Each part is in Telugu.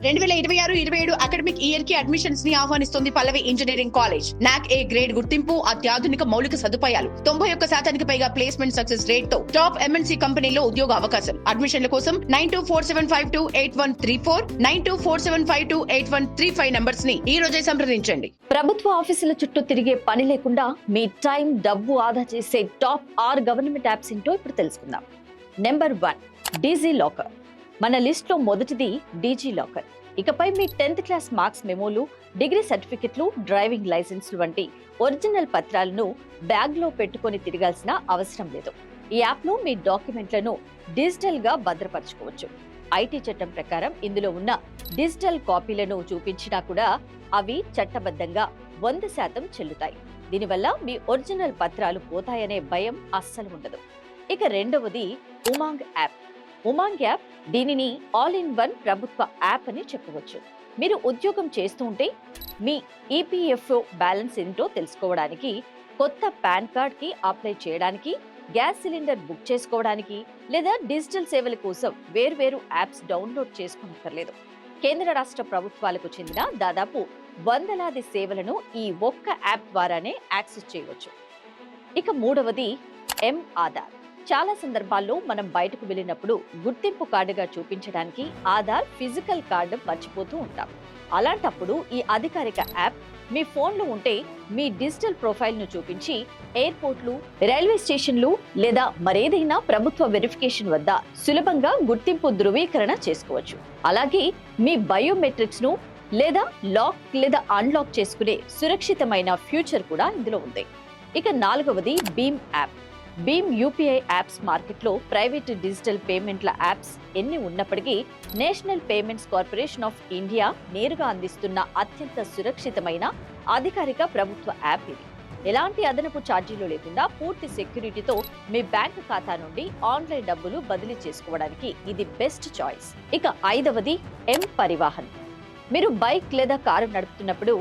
2026-27 అకాడమిక్ ఇయర్ కి అడ్మిషన్స్ ని ఆహ్వానిస్తుంది పల్లవి ఇంజనీరింగ్ కాలేజ్. నాక్ ఏ గ్రేడ్ గుర్తింపు, అత్యాధునిక మౌలిక సదుపాయాలు, 91% పైగా ప్లేస్మెంట్ సక్సెస్ రేట్ తో టాప్ ఎంఎన్సీ కంపెనీలో ఉద్యోగ అవకాశం. అడ్మిషన్ల కోసం 9247528134 9247528135 నంబర్స్ ని ఈ రోజే సంప్రదించండి. ప్రభుత్వ ఆఫీసుల చుట్టూ తిరిగే పని లేకుండా మీ టైం, డబ్బు ఆదా చేసే టాప్ 6 గవర్నమెంట్ యాప్స్ ఏంటో ఇప్పుడు తెలుసుకుందాం. Number 1 DG locker. మన లిస్ట్ లో మొదటిది డీజీ లాకర్. ఇకపై మీ 10th క్లాస్ మార్క్స్ మెమోలు, డిగ్రీ సర్టిఫికెట్లు, డ్రైవింగ్ లైసెన్స్లు వంటి ఒరిజినల్ పత్రాలను బ్యాగ్లో పెట్టుకొని తిరగాల్సిన అవసరం లేదు. ఈ యాప్లో మీ డాక్యుమెంట్లను డిజిటల్ గా భద్రపరచుకోవచ్చు. ఐటీ చట్టం ప్రకారం ఇందులో ఉన్న డిజిటల్ కాపీలను చూపించినా కూడా అవి చట్టబద్ధంగా 100% చెల్లుతాయి. దీనివల్ల మీ ఒరిజినల్ పత్రాలు పోతాయనే భయం అస్సలు ఉండదు. ఇక రెండవది ఉమాంగ్ యాప్. ఉమాంగ్ యాప్, దీనిని ఆల్ ఇన్ వన్ ప్రభుత్వ యాప్ అని చెప్పవచ్చు. మీరు ఉద్యోగం చేస్తూ ఉంటే మీ ఈపీఎఫ్ఓ బ్యాలెన్స్ ఏంటో తెలుసుకోవడానికి, కొత్త పాన్ కార్డ్ కి అప్లై చేయడానికి, గ్యాస్ సిలిండర్ బుక్ చేసుకోవడానికి లేదా డిజిటల్ సేవల కోసం వేర్వేరు యాప్స్ డౌన్లోడ్ చేసుకోనక్కర్లేదు. కేంద్ర రాష్ట్ర ప్రభుత్వాలకు చెందిన దాదాపు 100 సేవలను ఈ ఒక్క యాప్ ద్వారానే యాక్సెస్ చేయవచ్చు. ఇక మూడవది ఆధార్. చాలా సందర్భాల్లో మనం బయటకు వెళ్ళినప్పుడు గుర్తింపు కార్డుగా చూపించడానికి ఆధార్ ఫిజికల్ కార్డు మర్చిపోతూ ఉంటాం. అలాంటప్పుడు ఈ అధికారిక యాప్ మీ ఫోన్లో ఉంటే మీ డిజిటల్ ప్రొఫైల్ను చూపించి ఎయిర్పోర్ట్లు, రైల్వే స్టేషన్లు లేదా మరేదైనా ప్రభుత్వ వెరిఫికేషన్ వద్ద సులభంగా గుర్తింపు ధృవీకరణ చేసుకోవచ్చు. అలాగే మీ బయోమెట్రిక్స్ను లేదా లాక్ లేదా అన్లాక్ చేసుకునే సురక్షితమైన ఫ్యూచర్ కూడా ఇందులో ఉంది. ఇక నాలుగవది భీమ్ యాప్. భీమ్ యూపీఐ యాప్స్ మార్కెట్లో ప్రైవేట్ డిజిటల్ పేమెంట్ల యాప్స్ ఎన్ని ఉన్నప్పటికీ National Payments Corporation of India నేరుగా అందిస్తున్న అత్యంత సురక్షితమైన అధికారిక ప్రభుత్వ యాప్ ఇది. ఎలాంటి అదనపు ఛార్జీలు లేకుండా పూర్తి సెక్యూరిటీతో మీ బ్యాంక్ ఖాతా నుండి ఆన్లైన్ డబ్బులు బదిలీ చేసుకోవడానికి ఇది బెస్ట్ చాయిస్. ఇక ఐదవది పరివాహన్. మీరు బైక్ లేదా కారు నడుపుతున్నప్పుడు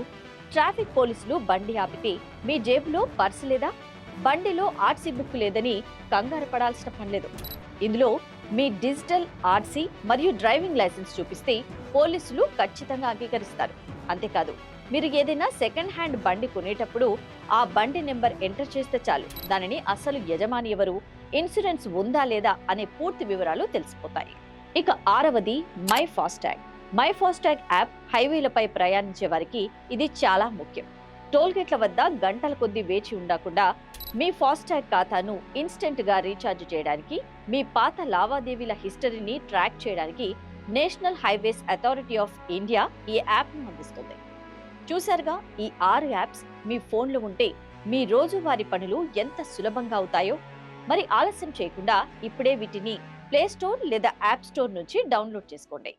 ట్రాఫిక్ పోలీసులు బండి ఆపితే మీ జేబులో పర్సు లేదా బండిలో ఆర్సీ బుక్ లేదని కంగారు పడాల్సిన పనిలేదు. ఇందులో మీ డిజిటల్ ఆర్సీ మరియు డ్రైవింగ్ లైసెన్స్ చూపిస్తే పోలీసులు ఖచ్చితంగా అంగీకరిస్తారు. అంతేకాదు, మీరు ఏదైనా సెకండ్ హ్యాండ్ బండి కొనేటప్పుడు ఆ బండి నెంబర్ ఎంటర్ చేస్తే చాలు, దానిని అసలు యజమాని ఎవరు, ఇన్సూరెన్స్ ఉందా లేదా అనే పూర్తి వివరాలు తెలిసిపోతాయి. ఇక ఆరవది my FASTag. My FASTag app హైవేలపై ప్రయాణించే వారికి ఇది చాలా ముఖ్యం. టోల్గేట్ల వద్ద గంటల కొద్దీ వేచి ఉండకుండా మీ ఫాస్టాగ్ ఖాతాను ఇన్స్టెంట్ గా రీఛార్జ్ చేయడానికి, మీ పాత లావాదేవీల హిస్టరీని ట్రాక్ చేయడానికి national highways authority of India ఈ యాప్ను అందిస్తుంది. చూసారుగా, ఈ 6 యాప్స్ మీ ఫోన్లో ఉంటే మీ రోజువారీ పనులు ఎంత సులభంగా అవుతాయో. మరి ఆలస్యం చేయకుండా ఇప్పుడే వీటిని ప్లే స్టోర్ లేదా యాప్ స్టోర్ నుంచి డౌన్లోడ్ చేసుకోండి.